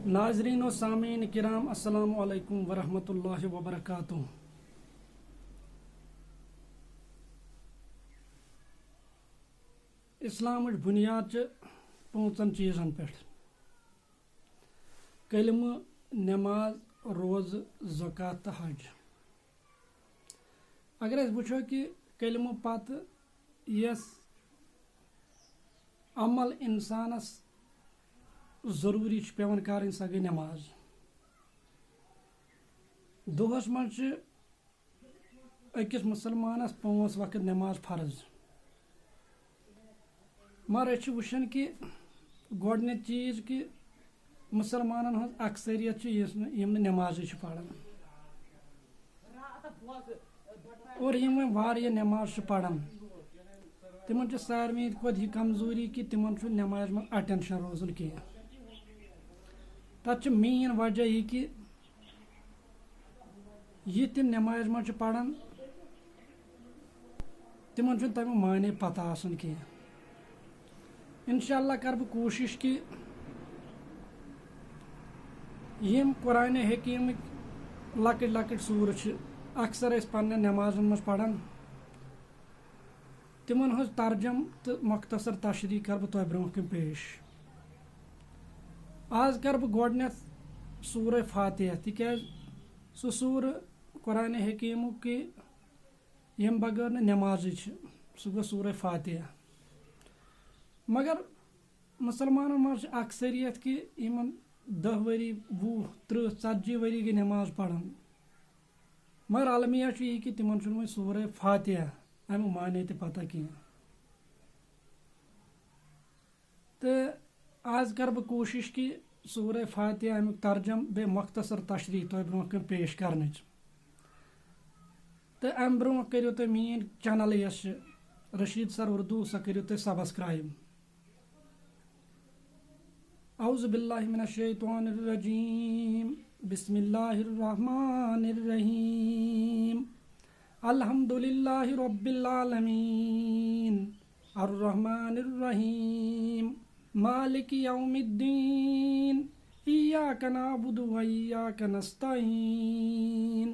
नाजरीन व सामीन किराम अस्सलाम वालेकुम वरहमतुल्लाहि वबरकातुहू। इस्लाम बुनियाद पांचन चीज़न पे कलम, नमाज, रोज़, ज़कात तो हज। अगर अस वुचो कि कलम पत यस अमल इंसानस ज़रूरी पेवन कर सह गई नमाज। दोहस मज अकिस मुसलमानस 5 वक्त नमाज फर्ज, मगर वुचन कि गोडने चीज़ कि मुसलमानन हज अक्सरियत यम नमाज पढ़ान और यम वारिया नमाज पढ़ान तिमन सारवी खोत यह कमजोरी कि तिमन नमाज में अटेंशन रोजन कह। तथ मेन वजह यह कि यह तिम नमाज में पढ़ान तिमन तमें माने पता आसन कह। इंशाअल्लाह कर बह कोशिश कि यम कुरान हकीम लकट लकट सूर अक्सर पन्न नमाजन मज पढ़ान तिमन हज तर्जम तो मुख्तसर तशरीह कर बह तुह ब्रोह कन पेश। आज कर बह गोडनेथ सूर फातिहा तिकाज सह सूर कुरान हकीम कि यम बगैर न नमाज सह गो सूर फातिहा। मगर मुसलमान मज अक्सरियत कि इन 10 वरी 20 30 40 वरी गई नमाज पढ़ान, मगर अलमिया यह कि तिमन वो सूर फातिहा अमु माने तो पता कह। तो आज कर बह कोशिश कि सूर फातिहा अमुक तर्जम बे मुख्तसर तशरीह तुह ब्रोह कन पेश कर। तो अम ब्रोह करो तुम mean channel yes Rashid sir Urdu सह करो तुम सब्सक्राइब। औज़ु बिल्लाहि मिनश शैतानिर रजीम, बिस्मिल्लाहिर रहमानिर रहीम, अल्हम्दुलिल्लाहि रब्बिल आलमीन, अर्रहमानिर रहीम, मालिकि यौमिद्दीन, इय्याका नअबुदु व इय्याका नस्तईन,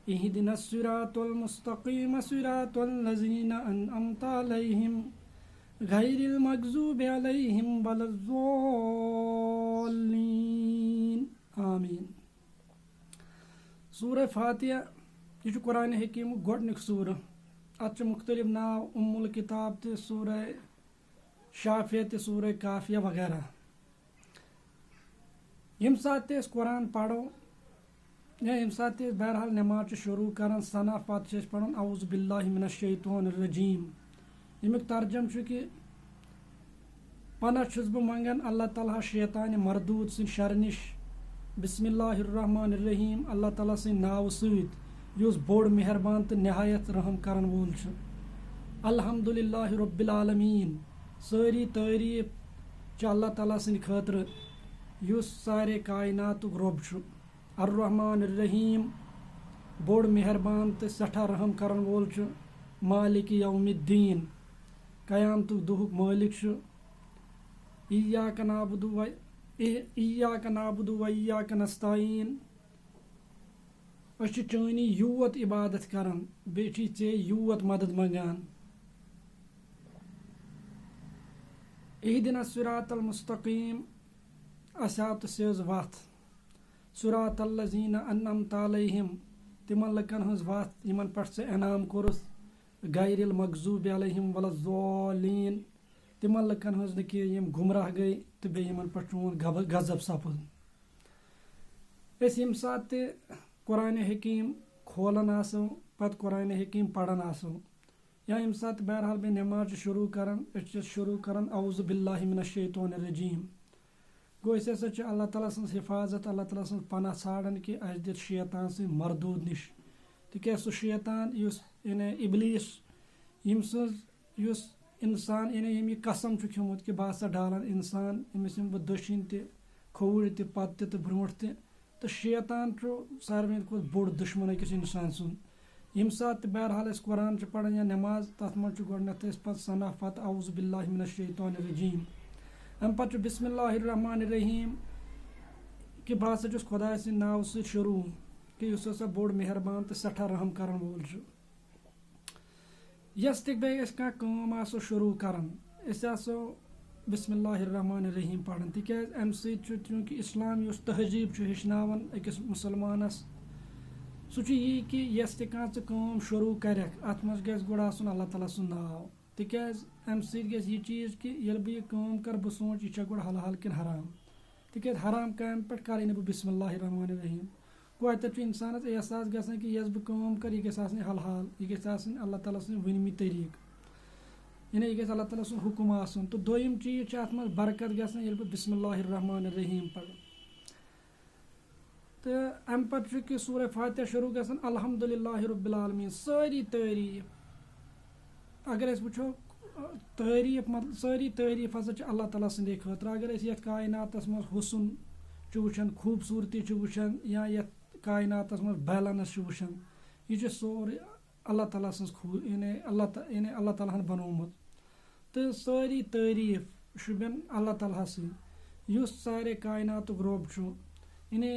इहदिनस सिरातल मुस्तक़ीम सिरातल लज़ीना अनअमता अलैहिम गैरिल मग़ज़ूबि अलैहिम वलज़्ज़ाल्लीन, आमीन। सूरह फातिहा यह कुरान हकीम गोडनिक सूर। अत मुख्तलिफ नाव उम्मुल किताब तो सूरह शाफिया तो सूरह काफिया वगैरह। यम सात कुरान पढ़ो या यम सात बहरहाल नमाज शुरू कर सना पत पढ़न औज़ु बिल्लाहि मिनश शैतानिर रजीम। यमुक तर्जम कि पना बह मंगन अल्लाह ताला शैतान मरदूद सद शर निश। बिस्मिल्लाहिर रहमानिर रहीम, अल्लाह ताला सद नाव सद युस बोड़ मेहरबान तो नहायत रहम करन वोल। अल्हम्दुलिल्लाहि रब्बिल आलमीन, सारी तारीफ अल्लाह ताला सद खतर युस सारे कायनातुक रब। अर्रहमानिर रहीम, बोड़ मेहरबान तो सठा रहम करन वोल। मालिकि यौमिद्दीन, क़यामतुक दुहुक मालिक। इय्याका नअबुदु व इय्याका नस्तईन, अस चानी यूत इबादत करान बे चे यूत मदद मंगान। इहदिनस सिरातल मुस्तक़ीम, असात सेज वत। सिरातल लज़ीना अनअमता अलैहिम, तिमन लकन हज वत यमन पे से इनाम कोरस। गैरिल मग़ज़ूबि अलैहिम वलज़्ज़ाल्लीन, तिमन लकन हज कि यम गुमराह गई तो बे यमन पे चोन गजब सपद। यम सात कुरान हकीम खोलन आसो पत कुरान हकीम पढ़न आसो या यम सात बहरहाल बे नमाज शुरू करन औज़ु बिल्लाहि मिनश शैतानिर रजीम। गो अल्लाह ताला सन्स हिफाजत अल्लाह ताला सन्स पनाह छाड़न कि अस दित शैतान से मरदूद निश। तिक सह शैतान इबलीस यम सज इंसान यम कसम खियोमुत कि बह हसा डालन इंसान अमिस बह दशिन त खोवुर त पत तो ब्रोह तो शैतान सारे खुद बोड़ दुश्मन अकिस इंसान सुन। यम सात बहरहाल कुरान पढ़ान या नमाज तथ मज गोडनथ पत सना पत औज़ु बिल्लाहि मिनश शैतानिर रजीम। अम पे बिस्मिल्लाहिर रहमानिर रहीम, कि बह हसा छुस खुदा सद नाव सत शुरू कि युस हसा बोड़ मेहरबान तो सठा रहम करन वोल छु। यस तक बे कह काम आसो शुरू करन अस आसो बिस्मिल्लाहिर्रहमानिर्रहीम पढ़न तिकाज अम चूँकि इस्लाम युस तहजीब हेचनावन अकिस मुसलमानस सह यी कि यस तक काम शुरू करक अत मज गस गोड़ आसुन अल्लाह ताला सुन नाव तिकाज अम गस यह चीज़ कि ये बह यह काम कर बह सोच यह गोड़ हलाल किन हराम तिकाज हराम काम पे कर बह बिस्मिल्लाहिर्रहमानिर्रहीम गो अत इंसानस एहसास गसान कि यस बह काम कर यह गस हलाल यह गस अल्लाह ताला सुन वनमी तरीक यानी यह गस अल्लाह ताला सुन हुकुम आसन। तो दोयम चीज़ अत मज बरकत गसान ये बह बिस्मिल्लाहिर्रहमानिर्रहीम पढ़। तो अम पे कि सूरह फातिहा शुरू गसान अल्हम्दुलिल्लाहि रब्बिल आलमीन सारी तारीफ अगर वो तारीफ मतलब सारी तारीफ हसा अल्लाह ताला सदे खतर। अगर ये कायनातस मज हुसन वुचान खूबसूरती वुचान या ये कायनातस मज बैलेंस वुचान यह सोरे अल्लाह ताला यानी अल्लाह ताला बनोमुत। तो सारी तारीफ शुबन अल्लाह ताला युस सारे कायनातुक रब यानी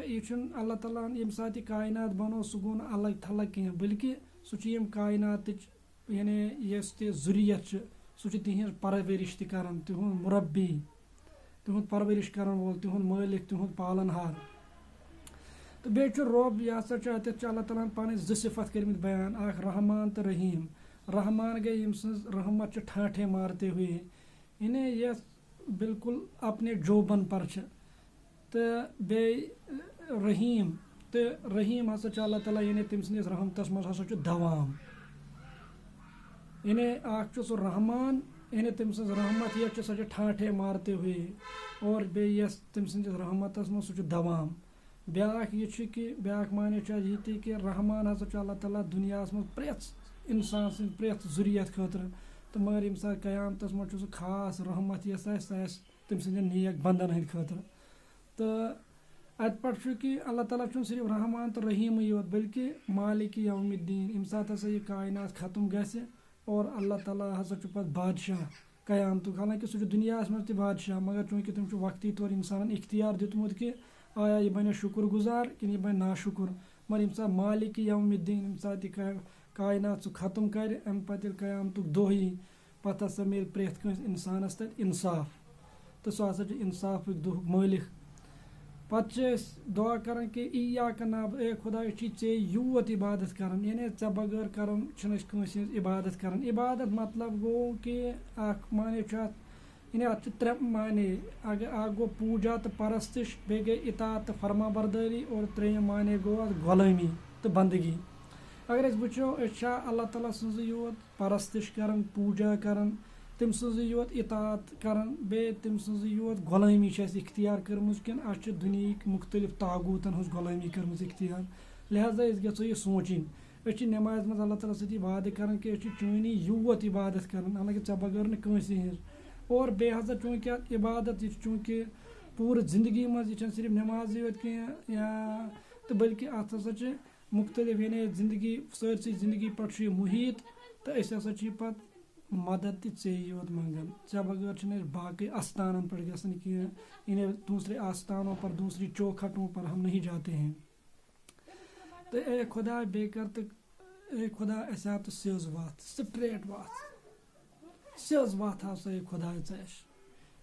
यह अल्लाह ताला यम सात कायनात बनो सह गो अलग थलग कह बल्कि सह कायनात यानी यस ज़ुरियत सह तिहज परवरिश तन तिहुंद मुरब्बी तिहुंद परवरिश कर वोल तिहुंद मालिक तिहुंद पालनहार। तो बे रब यह हसा अत अल्लाह ताला पन सिफत करमित बयान अख रहमान तो रहीम। रहमान गई यम सज रहमत ठाठे मारते हुए यानी यह बिल्कुल अपने जोबन पर तो बे रहीम तो रहीम हसा अल्लाह ताला यानी तम सस रहमतस मज हसा दवाम यानी सह रहमान यानी तम सज रहमत यह सह ठाठे मारते हुए और बे यस तम सस रहमतस मज सह दवाम। ब्याख यह कि ब्याख माने ये कि रहमान हसा अल्लाह ताला दुनिया मज प्रेथ इंसान सद प्रेथ ज़ुरियत खतर। तो मगर यम सात क़यामतस मज सह खास रहमत यस तम सद नेक बंदन हंद खतर। तो अत पे कि अल्लाह ताला सिर्फ रहमान तो रहीम योत बल्कि मालिक यौमिद्दीन यम सात हसा यह कायनात खत्म गसे और अल्लाह ताला हसा पे बादशाह क़यामतुक। हालांकि सह दुनिया मज त बादशाह मगर चूँकि तम वक्ती तौर इंसान इख्तियार दितमुत कि आया यह बने शुक्र गुजार कि यह बने नाशुक्र। मगर यम सात मालिक यौमिद्दीन यम सात कायनात सह खत्म कर अम पे क़यामतुक दोह यी पत हसा मिल प्रेथ कंस इंसानस तत इंसाफ। तो सह हसा इंसाफ दोह मालिक। पे दुआ कर कि इय्याक नाब ए खुदा चे यूत इबादत कर यानी ऐ बगैर कर इबादत कर। इबादत मतलब गो कि माने यानी अत त्रे माने अगर गो पूजा तो परस्तिश बे गई इतात तो फरमा बरदारी और त्रेम माने गो गुलामी तो बंदगी। अगर वो अल्लाह ताला सज योत परस्तिश कर पूजा कर तम सज योत इतात कर बे तम सज योत गुलामी इख्तियार कर्म कि दुनिया मुख्तलिफ तागूतन हज गुलामी कर्म इख्तियार। लिहाजा गो यह सोचन नमाज मज अल्लाह ताला सत वादे कर कि चूनी यूत इबादत कर हालांकि ऐ बगैर नंसी हज। और बे हसा चूँकि इबादत चूँकि पूरे ज़िंदगी मज यह सिर्फ नमाज योत कह या तो बल्कि अत हसा मुख्तलिफ यानी ज़िंदगी सरसी ज़िंदगी पे मुहित तो हसा पे मदद ते योत मंगन ऐ बगैर बाकी आस्थानों पर गसन कह इन्हें दूसरे आस्थानों पर दूसरी चौखटों पर हम नहीं जाते हैं। तो ए खुदा बेकर तो ए खुदा ऐसा तो सेज वात स्ट्रेट वात सेज वात हसा ए खुदा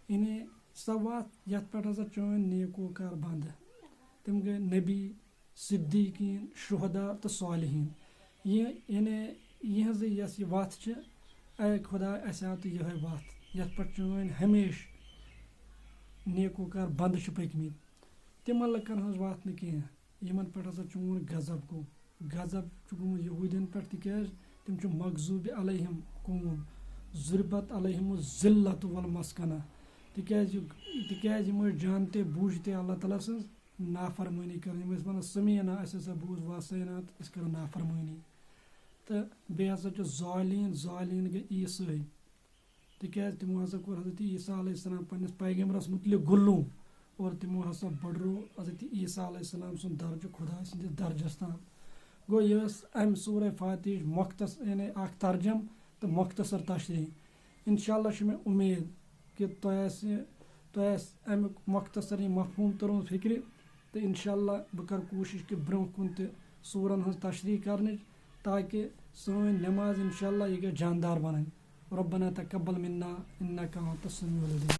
इन्हें सह वात ये पे हसा चन नेकोकार बंद तम गए नबी सिद्दीकीन शुहदा तो सालिहीन ये यानी यह वत ए खुदा ऐसा तो यह वत ये पे चन हमेश नेकोकार बंद पकमित तिमन लकन हज वत न कह यमन पे हसा चून गजब गो गजब गोमुत यहूदियन पे तिकाज तम मगजूब अलैहिम कौम ज़ुरबत अलैहिम ज़िल्लत वल मस्कना तिकाज यम जानते बूझते अल्लाह ताला सज नाफरमानी कर वन समीना अस बूझ वासना तो कर नाफरमानी। तो बे हसा ज़ालिन ज़ालिन गई ईसाई तिकाज तमो हसा कोर हज़रत ईसा अलैहिस्सलाम पन्निस पैगम्बरस मुतलिक गुल्लू और तमो हसा बड़ो हज़रत ईसा अलैहिस्सलाम सुन दर्ज खुदा सदिस दर्जस ताम। गो यह अम सूरह फातिह मुख्तस यानी अख तर्जम तो मुख्तसर तशरीह। इंशाअल्लाह मे उम्मीद कि तह अमुक मुख्तसर मफहूम तरुन फिक्र तो इंशाल्लाह बह कर कोशिश कि ब्रोह कुन त सूरन हज तशरीह करने ताकि सोन नमाज इंशाल्लाह यह जानदार बन। रब्बना तकब्बल मिन्ना इन्नका अंतस समीउल अलीम।